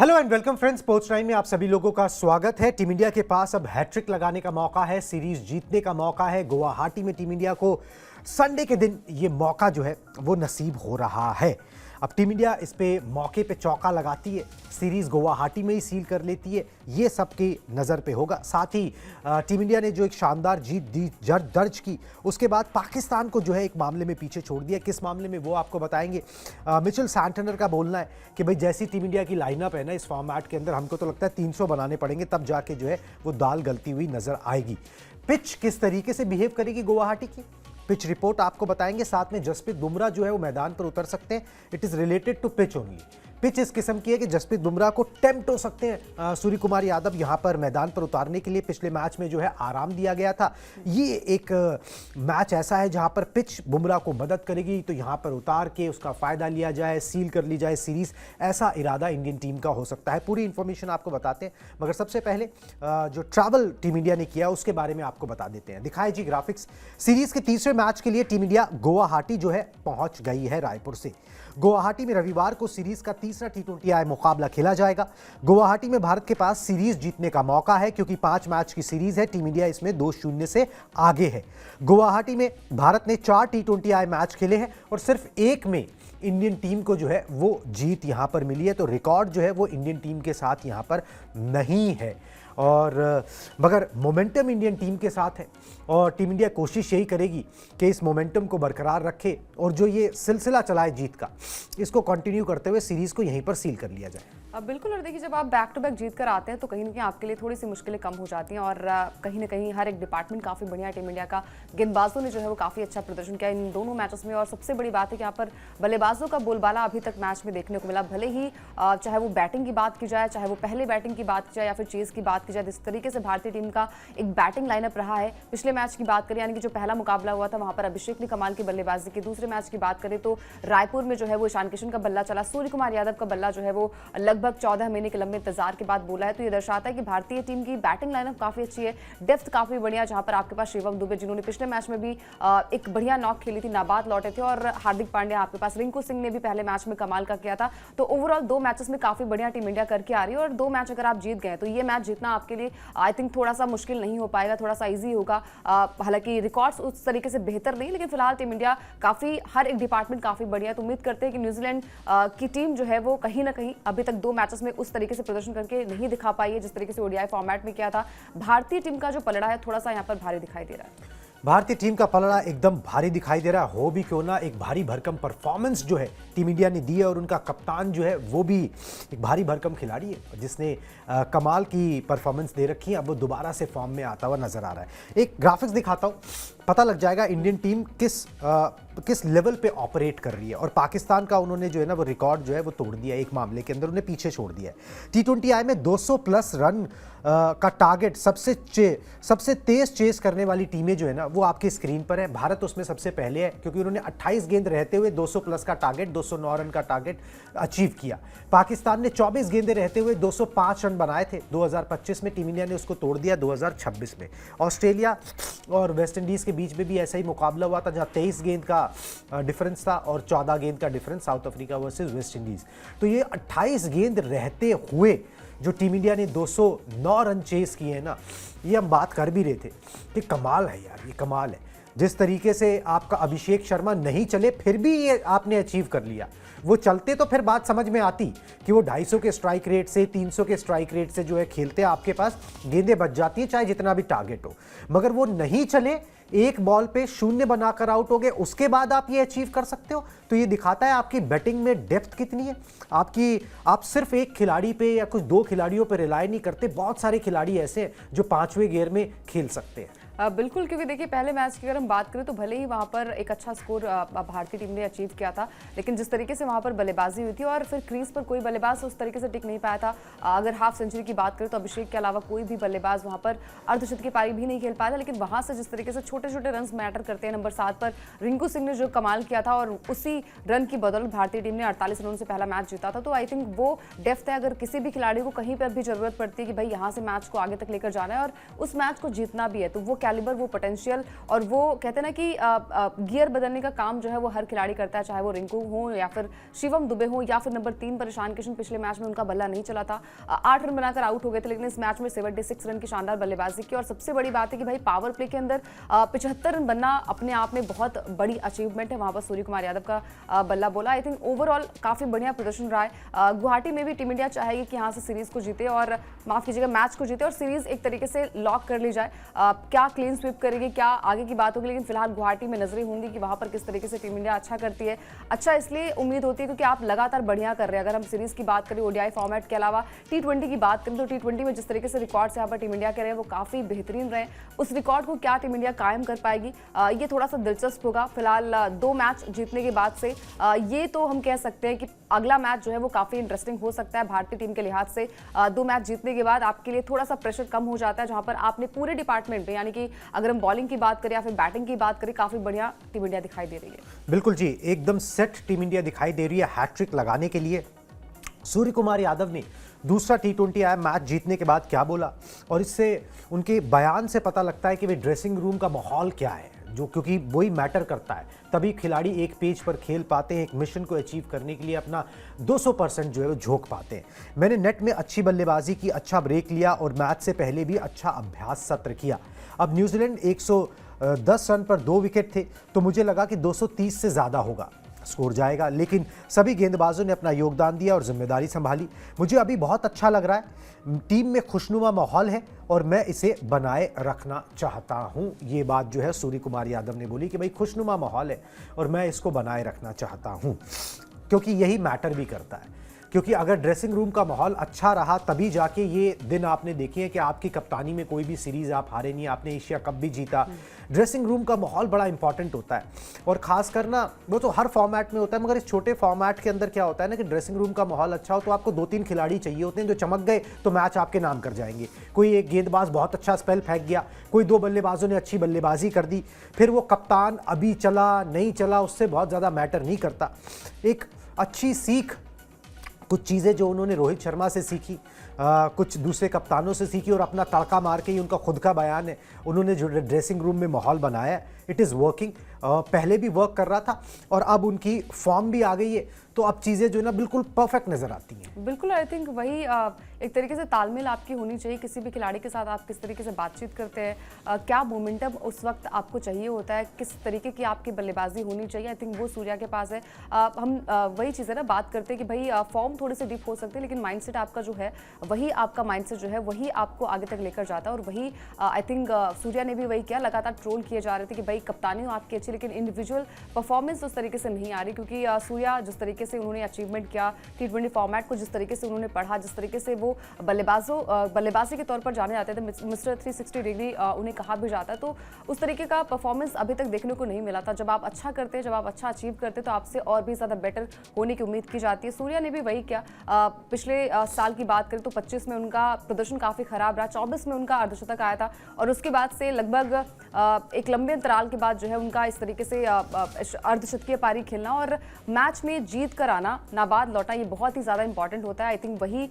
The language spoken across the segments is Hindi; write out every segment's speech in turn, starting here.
Hello and welcome friends, sports time में आप सभी लोगों का स्वागत है। टीम इंडिया के पास अब हैट्रिक लगाने का मौका है, सीरीज जीतने का मौका है। गुवाहाटी में टीम इंडिया को संडे के दिन ये मौका जो है वो नसीब हो रहा है। अब टीम इंडिया इस पे मौके पे चौका लगाती है, सीरीज गुवाहाटी में ही सील कर लेती है, ये सबकी नज़र पे होगा। साथ ही टीम इंडिया ने जो एक शानदार जीत दर्ज की, उसके बाद पाकिस्तान को जो है एक मामले में पीछे छोड़ दिया। किस मामले में वो आपको बताएंगे। मिचेल सैंटनर का बोलना है कि भाई जैसी टीम इंडिया की लाइनअप है ना इस फॉर्मेट के अंदर, हमको तो लगता है 300 बनाने पड़ेंगे, तब जाके जो है वो दाल गलती हुई नजर आएगी। पिच किस तरीके से बिहेव करेगी गुवाहाटी की, पिच रिपोर्ट आपको बताएंगे। साथ में जसप्रीत बुमराह जो है वो मैदान पर उतर सकते हैं। It is related to pitch only. Pitch इस किस्म की है कि जसप्रीत बुमराह को टेम्प्ट हो सकते हैं सूर्य कुमार यादव यहां पर मैदान पर उतारने के लिए। पिछले मैच में जो है आराम दिया गया था। ये एक मैच ऐसा है जहां पर पिच बुमराह को मदद करेगी, तो यहां पर उतार के उसका फायदा लिया जाए, सील कर ली जाए सीरीज, ऐसा इरादा इंडियन टीम का हो सकता है। पूरी इंफॉर्मेशन आपको बताते हैं, मगर सबसे पहले जो ट्रैवल टीम इंडिया ने किया उसके बारे में आपको बता देते हैं। दिखाए जी ग्राफिक्स। सीरीज के तीसरे मैच के लिए टीम इंडिया गुवाहाटी जो है पहुंच गई है रायपुर से। गुवाहाटी में रविवार को सीरीज का तीसरा T20I मुकाबला खेला जाएगा। गुवाहाटी में भारत के पास सीरीज जीतने का मौका है, क्योंकि 5 मैच की सीरीज है। टीम इंडिया इसमें 2-0 से आगे है। गुवाहाटी में भारत ने 4 T20I मैच खेले हैं और सिर्फ एक में इंडियन टीम को जो है वो जीत यहां पर मिली है, तो रिकॉर्ड जो है वो इंडियन टीम के साथ यहां पर नहीं है। और मगर मोमेंटम इंडियन टीम के साथ है और टीम इंडिया कोशिश यही करेगी कि इस मोमेंटम को बरकरार रखे और जो ये सिलसिला चलाए जीत का, इसको कंटिन्यू करते हुए सीरीज को यहीं पर सील कर लिया जाए। अब बिल्कुल, और देखिए जब आप बैक टू बैक जीत कर आते हैं तो कहीं ना कहीं आपके लिए थोड़ी सी मुश्किलें कम हो जाती हैं और कहीं ना कहीं हर एक डिपार्टमेंट काफ़ी बढ़िया। टीम इंडिया का गेंदबाजों ने जो है वो काफ़ी अच्छा प्रदर्शन किया इन दोनों मैचेस में। और सबसे बड़ी बात है कि यहाँ पर बल्लेबाजों का बोलबाला अभी तक मैच में देखने को मिला। भले ही चाहे वो बैटिंग की बात की जाए, चाहे वो पहले बैटिंग की बात की जाए या फिर चेस की बात की जाए, जिस तरीके से भारतीय टीम का एक बैटिंग लाइनअप रहा है। पिछले मैच की बात करें, यानी कि जो पहला मुकाबला हुआ था वहाँ पर अभिषेक ने कमाल की बल्लेबाजी की। दूसरे मैच की बात करें तो रायपुर में जो है वो ईशान किशन का बल्ला चला, सूर्य कुमार यादव का बल्ला जो है वो लगभग 14 महीने लंबे इंतजार के बाद बोला है। तो ये दर्शाता है कि भारतीय टीम की बैटिंग लाइनअप काफी अच्छी है, डेप्थ काफी बढ़िया। जहां पर आपके पास शिवम दुबे, जिन्होंने पिछले मैच में भी एक बढ़िया नॉक खेली थी, नाबाद लौटे थे, और हार्दिक पांड्या आपके पास, रिंकू सिंह ने भी पहले मैच में कमाल का किया था। तो ओवरऑल 2 मैचेस में काफी बढ़िया टीम इंडिया करके आ रही है। और 2 मैच अगर आप जीत गए तो ये मैच जीतना आपके लिए आई थिंक थोड़ा सा मुश्किल नहीं हो पाएगा, थोड़ा सा ईजी होगा। हालांकि रिकॉर्ड्स उस तरीके से बेहतर नहीं, लेकिन फिलहाल टीम इंडिया काफी हर एक डिपार्टमेंट काफी बढ़िया। तो उम्मीद करते हैं कि न्यूजीलैंड की टीम जो है वो कहीं ना कहीं अभी तक 2 मैचेस में उस तरीके से प्रदर्शन करके नहीं दिखा पाई है जिस तरीके से ओडीआई फॉर्मेट में किया था। भारतीय टीम का जो पलड़ा है थोड़ा सा यहाँ पर भारी दिखाई दे रहा है। भारतीय टीम का पलड़ा एकदम भारी दिखाई दे रहा है। हो भी क्यों ना, एक भारी भरकम परफॉर्मेंस जो है टीम इंडिया ने दी है और उनका कप्तान जो है वो भी एक भारी भरकम खिलाड़ी है जिसने कमाल की परफॉर्मेंस दे रखी है। अब वो दोबारा से फॉर्म में आता हुआ नजर आ रहा है। एक ग्राफिक्स दिखाता हूँ, पता लग जाएगा इंडियन टीम किस लेवल पे ऑपरेट कर रही है। और पाकिस्तान का उन्होंने जो है ना वो रिकॉर्ड जो है वो तोड़ दिया, एक मामले के अंदर उन्हें पीछे छोड़ दिया है। T20I में 200 प्लस रन का टारगेट सबसे तेज चेस करने वाली टीमें जो है ना वो आपकी स्क्रीन पर है। भारत उसमें सबसे पहले है, क्योंकि उन्होंने 28 गेंद रहते हुए 200 प्लस का टारगेट, 209 रन का टारगेट अचीव किया। पाकिस्तान ने 24 गेंदें रहते हुए 205 रन बनाए थे 2025 में, टीम इंडिया ने उसको तोड़ दिया 2026 में। ऑस्ट्रेलिया और वेस्ट इंडीज के बीच में भी ऐसा ही मुकाबला हुआ था, जहां 23 गेंद का डिफरेंस था और 14 गेंद का difference, south Africa versus West Indies. तो ये 28 गेंद रहते हुए जो टीम इंडिया ने 209 रन चेस किए हैं ना, ये हम बात कर भी रहे थे कि कमाल है यार, ये कमाल है। जिस तरीके से आपका अभिषेक शर्मा नहीं चले फिर भी ये आपने अचीव कर लिया। वो चलते तो फिर बात समझ में आती कि वो 250 के स्ट्राइक रेट से, 300 के स्ट्राइक रेट से जो है खेलते, आपके पास गेंदें बच जाती हैं चाहे जितना भी टारगेट हो। मगर वो नहीं चले, एक बॉल पे 0 बनाकर आउट हो गए, उसके बाद आप ये अचीव कर सकते हो। तो ये दिखाता है आपकी बैटिंग में डेप्थ कितनी है। आप सिर्फ एक खिलाड़ी पे या कुछ 2 खिलाड़ियों पे रिलाय नहीं करते, बहुत सारे खिलाड़ी ऐसे हैं जो 5वें गियर में खेल सकते हैं। बिल्कुल, क्योंकि देखिए पहले मैच की अगर हम बात करें तो भले ही वहाँ पर एक अच्छा स्कोर भारतीय टीम ने अचीव किया था, लेकिन जिस तरीके से वहाँ पर बल्लेबाजी हुई थी और फिर क्रीज पर कोई बल्लेबाज उस तरीके से टिक नहीं पाया था। अगर हाफ सेंचुरी की बात करें तो अभिषेक के अलावा कोई भी बल्लेबाज वहाँ पर अर्धशतकीय पारी भी नहीं खेल पाया था। लेकिन वहाँ से जिस तरीके से छोटे छोटे रन मैटर करते हैं, नंबर 7 पर रिंकू सिंह ने जो कमाल किया था और उसी रन की बदौलत भारतीय टीम ने 48 रन से पहला मैच जीता था। तो आई थिंक वो डेप्थ है। अगर किसी भी खिलाड़ी को कहीं पर भी जरूरत पड़ती है कि भाई यहाँ से मैच को आगे तक लेकर जाना है और उस मैच को जीतना भी है, तो वो कैलिबर, वो पोटेंशियल और वो कहते हैं ना कि गियर बदलने का काम जो है वो हर खिलाड़ी करता है, चाहे वो रिंकू हो या फिर शिवम दुबे हो या फिर नंबर 3 पर ईशान किशन। पिछले मैच में उनका बल्ला नहीं चला था, 8 रन बनाकर आउट हो गए थे, लेकिन इस मैच में 76 रन की शानदार बल्लेबाजी की। और सबसे बड़ी बात है कि भाई पावर प्ले के अंदर 75 रन बनना अपने आप में बहुत बड़ी अचीवमेंट है। वहां पर सूर्य कुमार यादव का बल्ला बोला। आई थिंक ओवरऑल काफी बढ़िया प्रदर्शन रहा है। गुवाहाटी में भी टीम इंडिया चाहेगी कि यहाँ से सीरीज को जीते और माफ कीजिएगा मैच को जीते और सीरीज एक तरीके से लॉक कर ली जाए। क्या क्लीन स्वीप करेगी, क्या आगे की बात होगी, लेकिन फिलहाल गुवाहाटी में नजरें होंगी कि वहां पर किस तरीके से टीम इंडिया अच्छा करती है। अच्छा इसलिए उम्मीद होती है क्योंकि आप लगातार बढ़िया कर रहे हैं। अगर हम सीरीज की बात करें, ओडीआई फॉर्मेट के अलावा T20 की बात करें तो T20 में जिस तरीके से रिकॉर्ड्स यहाँ पर टीम इंडिया के रहे वो काफी बेहतरीन रहे। उस रिकॉर्ड को क्या टीम इंडिया कायम कर पाएगी, ये थोड़ा सा दिलचस्प होगा। फिलहाल 2 मैच जीतने के बाद से ये तो हम कह सकते हैं कि अगला मैच जो है वो काफी इंटरेस्टिंग हो सकता है भारतीय टीम के लिहाज से। 2 मैच जीतने के बाद आपके लिए थोड़ा सा प्रेशर कम हो जाता है, जहां पर आपने पूरे डिपार्टमेंट में, यानी कि अगर हम बॉलिंग की बात करें या फिर बैटिंग की बात करें, काफी बढ़िया टीम इंडिया दिखाई दे रही है। बिल्कुल जी, एकदम सेट टीम इंडिया दिखाई दे रही है हैट्रिक लगाने के लिए। सूर्य कुमार यादव ने दूसरा T20 आया मैच जीतने के बाद क्या बोला, और इससे उनके बयान से पता लगता है कि वे ड्रेसिंग रूम का माहौल क्या है, जो क्योंकि वही मैटर करता है। तभी खिलाड़ी एक पेज पर खेल पाते हैं, एक मिशन को अचीव करने के लिए अपना 200% जो है वो झोंक पाते हैं। मैंने नेट में अच्छी बल्लेबाजी की, अच्छा ब्रेक लिया और मैच से पहले भी अच्छा अभ्यास सत्र किया। अब न्यूजीलैंड 110 रन पर 2 विकेट थे, तो मुझे लगा कि 230 से ज़्यादा होगा स्कोर जाएगा, लेकिन सभी गेंदबाजों ने अपना योगदान दिया और जिम्मेदारी संभाली। मुझे अभी बहुत अच्छा लग रहा है, टीम में खुशनुमा माहौल है और मैं इसे बनाए रखना चाहता हूं। ये बात जो है सूर्य कुमार यादव ने बोली कि भाई खुशनुमा माहौल है और मैं इसको बनाए रखना चाहता हूं, क्योंकि यही मैटर भी करता है। क्योंकि अगर ड्रेसिंग रूम का माहौल अच्छा रहा तभी जाके ये दिन आपने देखे हैं कि आपकी कप्तानी में कोई भी सीरीज आप हारे नहीं, आपने एशिया कप भी जीता। ड्रेसिंग रूम का माहौल बड़ा इंपॉर्टेंट होता है, और खास करना वो तो हर फॉर्मेट में होता है, मगर इस छोटे फॉर्मेट के अंदर क्या होता है ना कि ड्रेसिंग रूम का माहौल अच्छा हो तो आपको 2-3 खिलाड़ी चाहिए होते हैं जो चमक गए तो मैच आपके नाम कर जाएंगे। कोई एक गेंदबाज बहुत अच्छा स्पेल फेंक गया, कोई 2 बल्लेबाजों ने अच्छी बल्लेबाजी कर दी, फिर वो कप्तान अभी चला नहीं चला उससे बहुत ज़्यादा मैटर नहीं करता। एक अच्छी सीख, कुछ चीज़ें जो उन्होंने रोहित शर्मा से सीखी, कुछ दूसरे कप्तानों से सीखी और अपना तड़का मार के ही उनका खुद का बयान है, उन्होंने जो ड्रेसिंग रूम में माहौल बनाया है, इट इज़ वर्किंग। पहले भी वर्क कर रहा था और अब उनकी फॉर्म भी आ गई है, तो अब चीज़ें जो है ना बिल्कुल परफेक्ट नज़र आती हैं। बिल्कुल, आई थिंक वही एक तरीके से तालमेल आपकी होनी चाहिए। किसी भी खिलाड़ी के साथ आप किस तरीके से बातचीत करते हैं, क्या मोमेंटम उस वक्त आपको चाहिए होता है, किस तरीके की आपकी बल्लेबाजी होनी चाहिए, आई थिंक वो सूर्या के पास है। हम वही चीज़ है ना, बात करते हैं कि भाई फॉर्म थोड़े से डिप हो सकते हैं, लेकिन माइंडसेट आपका जो है वही आपका माइंडसेट जो है वही आपको आगे तक लेकर जाता है। और वही आई थिंक सूर्या ने भी वही किया। लगातार ट्रोल किए जा रहे थे कि भाई कप्तानी आपकी अच्छी, लेकिन इंडिविजुअल परफॉर्मेंस उस तरीके से नहीं आ रही, क्योंकि सूर्या जिस तरीके से उन्होंने अचीवमेंट किया, T20 फॉर्मेट को जिस तरीके से उन्होंने पढ़ा, जिस तरीके से वो बल्लेबाजी के तौर पर जाने जाते थे, मिस्टर 360 डिग्री उन्हें कहा भी जाता है, तो उस तरीके का परफॉर्मेंस अभी तक देखने को नहीं मिला था। जब आप अच्छा करते हैं, जब आप अच्छा अचीव करते हैं, तो आपसे और भी ज़्यादा बेटर होने की उम्मीद की जाती है। सूर्या ने भी वही किया। पिछले साल की बात करें तो 25 में उनका प्रदर्शन काफ़ी खराब रहा, 24 में उनका अर्धशतक आया था, और उसके बाद से लगभग एक लंबे अंतराल के बाद जो है उनका इस तरीके से अर्धशतकीय पारी खेलना और मैच में जीत कर आना, नाबाद लौटना, ये बहुत ही ज़्यादा इंपॉर्टेंट होता है। आई थिंक वही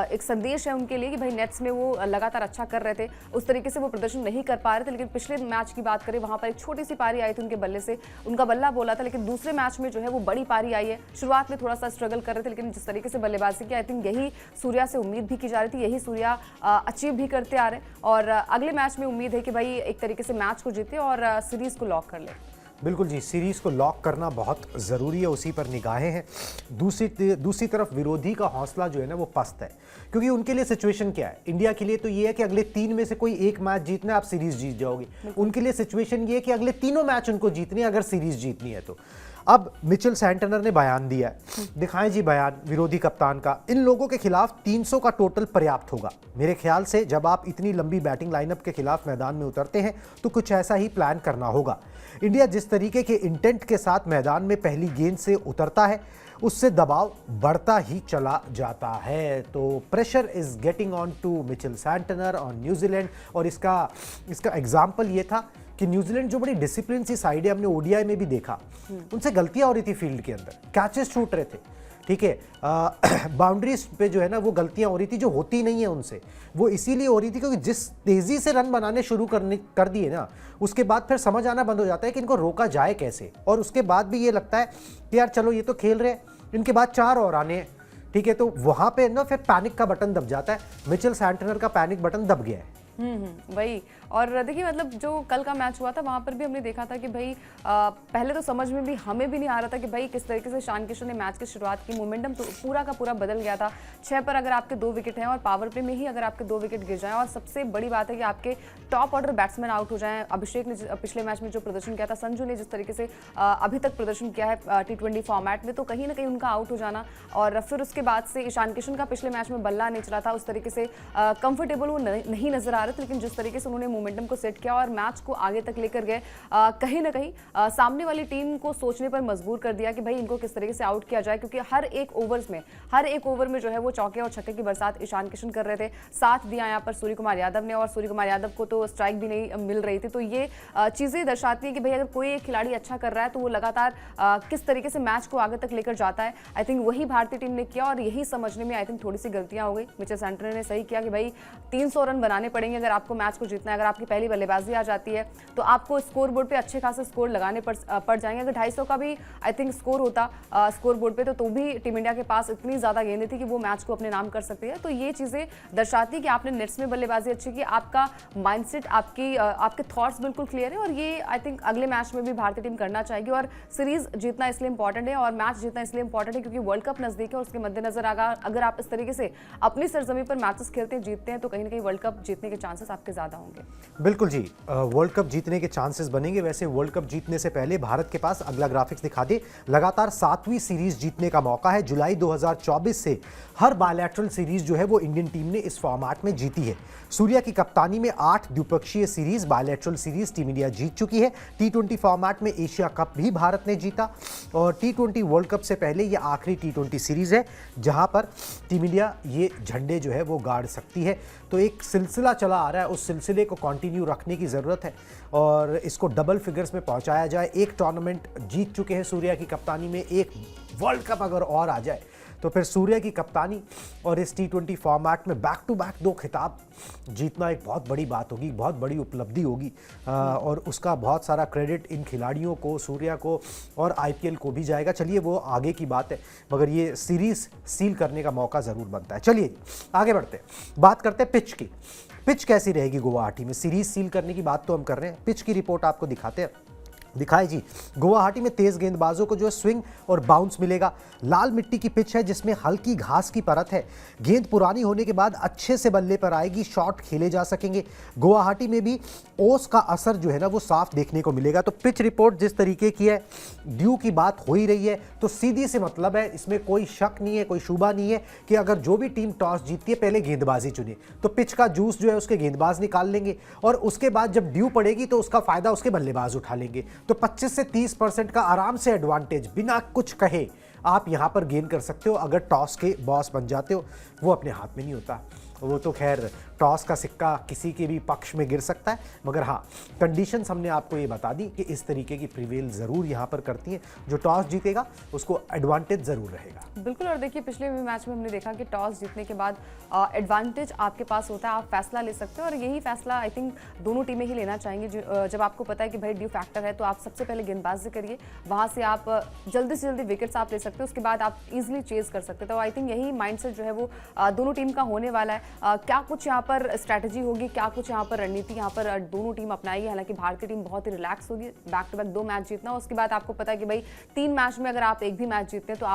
एक संदेश है उनके लिए कि भाई नेट्स में वो लगातार अच्छा कर रहे थे, उस तरीके से वो प्रदर्शन नहीं कर पा रहे थे। लेकिन पिछले मैच की बात करें, वहाँ पर एक छोटी सी पारी आई थी उनके बल्ले से, उनका बल्ला बोला था, लेकिन दूसरे मैच में जो है वो बड़ी पारी आई है। शुरुआत में थोड़ा सा स्ट्रगल कर रहे थे, लेकिन जिस तरीके से बल्लेबाजी की, आई थिंक यही सूर्या से उम्मीद भी की जा रही थी, यही सूर्या अचीव भी करते आ रहे हैं। और अगले मैच में उम्मीद है कि भाई एक तरीके से मैच को जीते और सीरीज को लॉक कर ले। बिल्कुल जी, सीरीज को लॉक करना बहुत ज़रूरी है, उसी पर निगाहें हैं। दूसरी तरफ विरोधी का हौसला जो है ना वो पस्त है, क्योंकि उनके लिए सिचुएशन क्या है, इंडिया के लिए तो ये है कि अगले 3 में से कोई एक मैच जीतना है, आप सीरीज जीत जाओगे। उनके लिए सिचुएशन ये है कि अगले 3 मैच उनको जीतने हैं अगर सीरीज जीतनी है तो। अब मिचेल सैंटनर ने बयान दिया है, दिखाएं जी बयान विरोधी कप्तान का। इन लोगों के खिलाफ 300 का टोटल पर्याप्त होगा। मेरे ख्याल से जब आप इतनी लंबी बैटिंग लाइनअप के खिलाफ मैदान में उतरते हैं तो कुछ ऐसा ही प्लान करना होगा। इंडिया जिस तरीके के इंटेंट के साथ मैदान में पहली गेंद से उतरता है, उससे दबाव बढ़ता ही चला जाता है। तो pressure is getting on to Mitchell Santner on New Zealand. और इसका एग्जाम्पल ये था कि न्यूजीलैंड जो बड़ी डिसिप्लिन सी साइड है, हमने ओडीआई में भी देखा, उनसे गलतियां हो रही थी फील्ड के अंदर, कैचेस छूट रहे थे, ठीक है, बाउंड्रीज पे जो है ना वो गलतियां हो रही थी जो होती नहीं है उनसे, वो इसीलिए हो रही थी क्योंकि जिस तेजी से रन बनाने शुरू कर दिए ना, उसके बाद फिर समझ आना बंद हो जाता है कि इनको रोका जाए कैसे। और उसके बाद भी ये लगता है कि यार चलो ये तो खेल रहे हैं, इनके बाद 4 और आने हैं, ठीक है, तो वहां पे ना फिर पैनिक का बटन दब जाता है। मिचेल सैंटनर का पैनिक बटन दब गया है। वही। और देखिए मतलब जो कल का मैच हुआ था वहां पर भी हमने देखा था कि भाई पहले तो समझ में भी हमें भी नहीं आ रहा था कि भाई किस तरीके से ईशान किशन ने मैच की शुरुआत की। मोमेंटम तो पूरा का पूरा बदल गया था। 6 पर अगर आपके 2 विकेट हैं और पावर प्ले में ही अगर आपके 2 विकेट गिर जाएं, और सबसे बड़ी बात है कि आपके टॉप ऑर्डर बैट्समैन आउट हो जाएं। अभिषेक ने पिछले मैच में जो प्रदर्शन किया था, संजू ने जिस तरीके से अभी तक प्रदर्शन किया है T20 फॉर्मेट में, तो कहीं ना कहीं उनका आउट हो जाना, और फिर उसके बाद से ईशान किशन का पिछले मैच में बल्ला नहीं चला था, उस तरीके से कंफर्टेबल वो नहीं नजर आ रहे थे। लेकिन जिस तरीके से उन्होंने मोमेंटम को सेट किया और मैच को आगे तक लेकर गए, कहीं ना कहीं सामने वाली टीम को सोचने पर मजबूर कर दिया कि भाई इनको किस तरीके से आउट किया जाए, क्योंकि हर एक ओवर में जो है वो चौके और छक्के की बरसात ईशान किशन कर रहे थे। साथ दिया यहाँ पर सूर्य कुमार यादव ने, और सूर्य कुमार यादव को तो स्ट्राइक भी नहीं मिल रही थी। तो ये चीजें दर्शाती है कि भाई अगर कोई एक खिलाड़ी अच्छा कर रहा है तो वो लगातार किस तरीके से मैच को आगे तक लेकर जाता है। आई थिंक वही भारतीय टीम ने किया, और यही समझने में आई थिंक थोड़ी सी गलतियां हो गई। मिचेल सैंटनर ने सही किया कि भाई 300 रन बनाने पड़ेंगे अगर आपको मैच को जीतना है। अगर आपकी पहली बल्लेबाजी आ जाती है तो आपको स्कोर बोर्ड पे अच्छे खासे स्कोर लगाने पड़ जाएंगे। अगर 250 का भी आई थिंक स्कोर होता स्कोर बोर्ड पे, तो भी टीम इंडिया के पास इतनी ज्यादा गेंदें थी कि वो मैच को अपने नाम कर सकती है। तो ये चीजें दर्शाती है कि आपने नेट्स में बल्लेबाजी अच्छी की, आपका माइंडसेट, आपके थॉट्स बिल्कुल क्लियर है, और ये आई थिंक अगले मैच में भी भारतीय टीम करना चाहेगी। और सीरीज जीतना इसलिए इंपॉर्टेंट है और मैच जीतना इसलिए इंपॉर्टेंट है क्योंकि वर्ल्ड कप नजदीक है, और उसके मद्देनजर अगर आप इस तरीके से अपनी सरजमी पर मैचेस खेलते हैं, जीतते हैं, तो कहीं ना कहीं वर्ल्ड कप जीतने के चांसेस आपके ज्यादा होंगे। बिल्कुल जी, वर्ल्ड कप जीतने के चांसेस बनेंगे। वैसे वर्ल्ड कप जीतने से पहले भारत के पास अगला ग्राफिक्स दिखा दे, लगातार 7वीं सीरीज जीतने का मौका है। जुलाई 2024 से हर बायलैटरल सीरीज जो है वो इंडियन टीम ने इस फॉर्मेट में जीती है। सूर्या की कप्तानी में 8 द्विपक्षीय series, bilateral series team India जीत चुकी है। T20 फॉर्मेट में एशिया कप भी भारत ने जीता, और T20 वर्ल्ड कप से पहले ये आखिरी T20 सीरीज है जहां पर टीम इंडिया ये झंडे जो है वो गाड़ सकती है। तो एक सिलसिला चला आ रहा है, उस सिलसिले को कंटिन्यू रखने की ज़रूरत है और इसको डबल फिगर्स में पहुंचाया जाए। एक टूर्नामेंट जीत चुके हैं सूर्या की कप्तानी में, एक वर्ल्ड कप अगर और आ जाए तो फिर सूर्या की कप्तानी और इस T20 फॉर्मेट में बैक टू बैक 2 खिताब जीतना एक बहुत बड़ी बात होगी, बहुत बड़ी उपलब्धि होगी, और उसका बहुत सारा क्रेडिट इन खिलाड़ियों को, सूर्या को और IPL को भी जाएगा। चलिए वो आगे की बात है, मगर ये सीरीज सील करने का मौका ज़रूर बनता है। चलिए आगे बढ़ते हैं, बात करते हैं पिच की। पिच कैसी रहेगी गुवाहाटी में? सीरीज सील करने की बात तो हम कर रहे हैं, पिच की रिपोर्ट आपको दिखाते हैं। दिखाए जी, गुवाहाटी में तेज गेंदबाजों को जो है स्विंग और बाउंस मिलेगा। लाल मिट्टी की पिच है जिसमें हल्की घास की परत है। गेंद पुरानी होने के बाद अच्छे से बल्ले पर आएगी, शॉट खेले जा सकेंगे। गुवाहाटी में भी ओस का असर जो है ना वो साफ देखने को मिलेगा। तो पिच रिपोर्ट जिस तरीके की है, ड्यू की बात हो ही रही है, तो सीधी से मतलब है, इसमें कोई शक नहीं है, कोई शुबा नहीं है कि अगर जो भी टीम टॉस जीतती है पहले गेंदबाजी चुने, तो पिच का जूस जो है उसके गेंदबाज निकाल लेंगे, और उसके बाद जब ड्यू पड़ेगी तो उसका फायदा उसके बल्लेबाज उठा लेंगे। तो 25 से 30% का आराम से एडवांटेज बिना कुछ कहे आप यहां पर गेन कर सकते हो अगर टॉस के बॉस बन जाते हो। वो अपने हाथ में नहीं होता, वो तो खैर टॉस का सिक्का किसी के भी पक्ष में गिर सकता है, मगर हाँ कंडीशंस हमने आपको ये बता दी कि इस तरीके की प्रिवेल ज़रूर यहाँ पर करती हैं। जो टॉस जीतेगा उसको एडवांटेज ज़रूर रहेगा। बिल्कुल, और देखिए पिछले मैच में हमने देखा कि टॉस जीतने के बाद एडवांटेज आपके पास होता है, आप फैसला ले सकते हो, और यही फैसला आई थिंक दोनों टीमें ही लेना चाहेंगी। जब आपको पता है कि भाई ड्यू फैक्टर है तो आप सबसे पहले गेंदबाजी करिए, वहाँ से आप जल्दी से जल्दी विकेट्स आप ले सकते हो, उसके बाद आप इजीली चेज कर सकते हो। तो आई थिंक यही माइंडसेट जो है वो दोनों टीम का होने वाला है। क्या कुछ यहाँ पर स्ट्रैटेजी होगी, क्या कुछ यहाँ पर रणनीति यहाँ पर दोनों टीम अपनाएगी। हालांकि भारतीय टीम बहुत ही रिलैक्स होगी, बैक टू बैक 2 मैच जीतना, उसके बाद आपको पता है कि भाई 3 मैच में अगर आप एक भी मैच जीतते हैं तो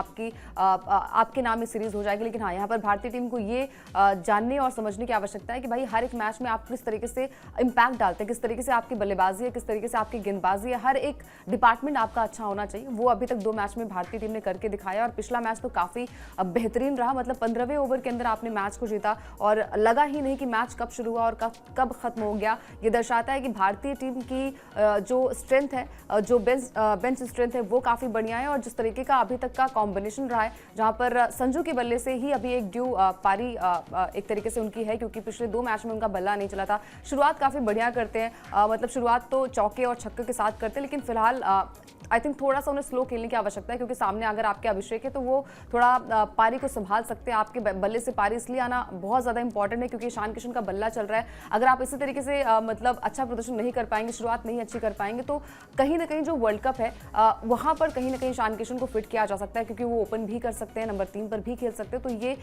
आपके नाम में सीरीज हो जाएगी। लेकिन हाँ, यहाँ पर भारतीय टीम को ये जानने और समझने की आवश्यकता है कि भाई हर एक मैच में आप किस तरीके से इंपैक्ट डालते हैं, किस तरीके से आपकी बल्लेबाजी है, किस तरीके से आपकी गेंदबाजी है, हर एक डिपार्टमेंट आपका अच्छा होना चाहिए। वो अभी तक 2 मैच में भारतीय टीम ने करके दिखाया, और पिछला मैच तो काफी बेहतरीन रहा। मतलब 15वें ओवर के अंदर आपने मैच को जीता, और लगा ही नहीं कि मैच कब शुरू हुआ और कब खत्म हो गया, ये दर्शाता है कि भारतीय टीम की जो स्ट्रेंथ है, जो बेंच स्ट्रेंथ है वो काफ़ी बढ़िया है। और जिस तरीके का अभी तक का कॉम्बिनेशन रहा है, जहां पर संजू के बल्ले से ही अभी एक ड्यू पारी एक तरीके से उनकी है, क्योंकि पिछले 2 मैच में उनका बल्ला नहीं चला था। शुरुआत काफ़ी बढ़िया करते हैं, मतलब शुरुआत तो चौके और छक्के के साथ करते हैं, लेकिन फिलहाल आई थिंक थोड़ा सा उन्हें स्लो खेलने की आवश्यकता है, क्योंकि सामने अगर आपके अभिषेक है तो वो थोड़ा पारी को संभाल सकते हैं। आपके बल्ले से पारी इसलिए आना बहुत ज़्यादा इंपॉर्टेंट है, क्योंकि ईशान किशन का बल्ला चल रहा है। अगर आप इसी तरीके से मतलब अच्छा प्रदर्शन नहीं कर पाएंगे, शुरुआत नहीं अच्छी कर पाएंगे, तो कहीं ना कहीं जो वर्ल्ड कप है वहाँ पर कहीं ना कहीं ईशान किशन को फिट किया जा सकता है, क्योंकि वो ओपन भी कर सकते हैं, नंबर 3 पर भी खेल सकते हैं। तो ये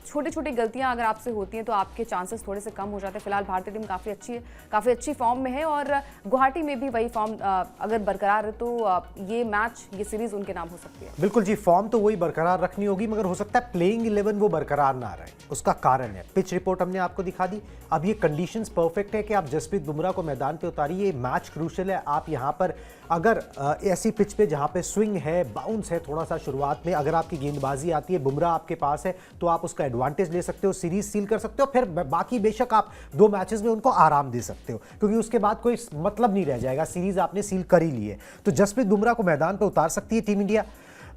छोटी छोटी गलतियाँ अगर आपसे होती हैं तो आपके चांसेस थोड़े से कम हो जाते हैं। फिलहाल भारतीय टीम काफ़ी अच्छी है, काफ़ी अच्छी फॉर्म में है, और गुवाहाटी में भी वही फॉर्म अगर बरकरार है तो ये मैच, ये सीरीज उनके नाम हो सकती है। बिल्कुल जी, फॉर्म तो वही बरकरार रखनी होगी, मगर हो सकता है प्लेइंग 11 वो बरकरार ना रहे। उसका कारण है पिच रिपोर्ट हमने आपको दिखा दी। अब ये कंडीशंस परफेक्ट है कि आप जसप्रीत बुमराह को मैदान पे उतारिए, मैच क्रूशियल है। आप यहाँ पर अगर ऐसी पिच पे जहाँ पे स्विंग है, बाउंस है थोड़ा सा शुरुआत में, अगर आपकी गेंदबाजी आती है, बुमराह आपके पास है, तो आप उसका एडवांटेज ले सकते हो, सीरीज सील कर सकते हो। फिर बाकी बेशक आप 2 मैचेस में उनको आराम दे सकते हो, क्योंकि उसके बाद कोई मतलब नहीं रह जाएगा, सीरीज आपने सील कर ही ली है। तो जसप्रीत बुमराह को मैदान पे उतार सकती है टीम इंडिया।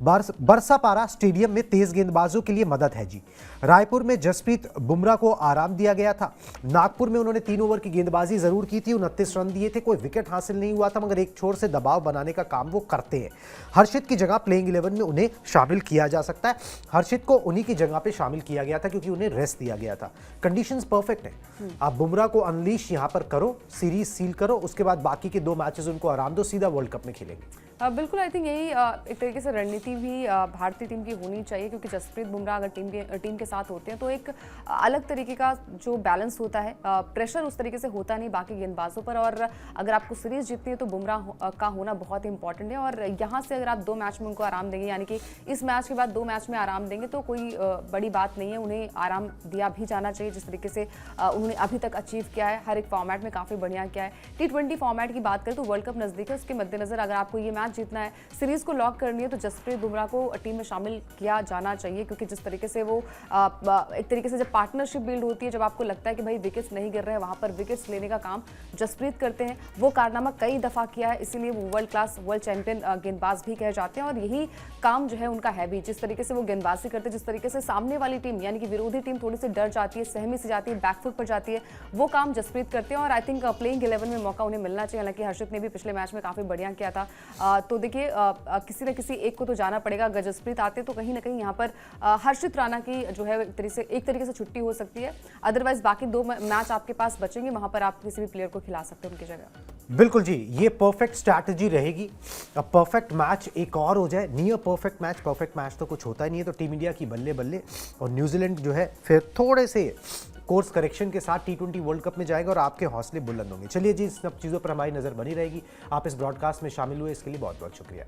बरसापारा स्टेडियम में तेज गेंदबाजों के लिए मदद है जी। रायपुर में जसप्रीत बुमराह को आराम दिया गया था। नागपुर में उन्होंने 3 ओवर की गेंदबाजी जरूर की थी, 29 रन दिए थे, कोई विकेट हासिल नहीं हुआ था, मगर एक छोर से दबाव बनाने का काम वो करते हैं। हर्षित की जगह प्लेइंग 11 में उन्हें शामिल किया जा सकता है। हर्षित को उन्हीं की जगह पे शामिल किया गया था, क्योंकि उन्हें रेस्ट दिया गया था। कंडीशंस परफेक्ट है। आप बुमराह को अनलीश यहाँ पर करो, सीरीज सील करो, उसके बाद बाकी के 2 मैचेस उनको आराम दो, सीधा वर्ल्ड कप में खेलेंगे। बिल्कुल, आई थिंक यही एक तरीके से रणनीति भी भारतीय टीम की होनी चाहिए, क्योंकि जसप्रीत बुमराह अगर टीम के साथ होते हैं तो एक अलग तरीके का जो बैलेंस होता है, प्रेशर उस तरीके से होता नहीं बाकी गेंदबाजों पर। और अगर आपको सीरीज जीतनी है तो बुमराह का होना बहुत इंपॉर्टेंट है। और यहाँ से अगर आप 2 मैच में उनको आराम देंगे, यानी कि इस मैच के बाद 2 मैच में आराम देंगे, तो कोई बड़ी बात नहीं है। उन्हें आराम दिया भी जाना चाहिए, जिस तरीके से उन्होंने अभी तक अचीव किया है, हर एक फॉर्मेट में काफ़ी बढ़िया किया है। T20 फॉर्मेट की बात करें तो वर्ल्ड कप नजदीक है, उसके मद्देनजर अगर आपको ये मैच जीतना है, सीरीज को लॉक करनी है, तो जसप्रीत बुमराह को टीम में शामिल किया जाना चाहिए, क्योंकि जिस तरीके से वो एक तरीके से जब पार्टनरशिप बिल्ड होती है, जब आपको लगता है कि भाई विकेट्स नहीं गिर रहे हैं, वहां पर विकेट्स लेने का काम जसप्रीत करते हैं। वो कारनामा कई दफा किया है, इसीलिए वो वर्ल्ड क्लास, वर्ल्ड चैंपियन गेंदबाज भी कहे जाते हैं। और यही काम जो है उनका है भी, जिस तरीके से वो गेंदबाजी करते हैं, जिस तरीके से सामने वाली टीम यानी कि विरोधी टीम थोड़ी सी डर जाती है, सहमी से जाती है, बैकफुट पर जाती है, वो काम जसप्रीत करते हैं। और आई थिंक प्लेइंग 11 में मौका उन्हें मिलना चाहिए। हालांकि हर्षित ने भी पिछले मैच में काफी बढ़िया किया था। तो देखिए, किसी न किसी एक को तो जाना पड़ेगा। अगर जसप्रीत आते तो कहीं ना कहीं यहाँ पर हर्षित राणा की जो है एक तरीके से छुट्टी हो सकती है। अदरवाइज बाकी 2 मैच आपके पास बचेंगे, वहां पर आप किसी भी प्लेयर को खिला सकते हैं उनकी जगह। बिल्कुल जी, ये परफेक्ट स्ट्रैटेजी रहेगी। अब परफेक्ट मैच एक और हो जाए, नियर परफेक्ट मैच तो कुछ होता ही नहीं है। तो टीम इंडिया की बल्ले बल्ले, और न्यूजीलैंड जो है फिर थोड़े से कोर्स करेक्शन के साथ T20 वर्ल्ड कप में जाएगा, और आपके हौसले बुलंद होंगे। चलिए जी, इन सब चीज़ों पर हमारी नज़र बनी रहेगी। आप इस ब्रॉडकास्ट में शामिल हुए, इसके लिए बहुत बहुत शुक्रिया।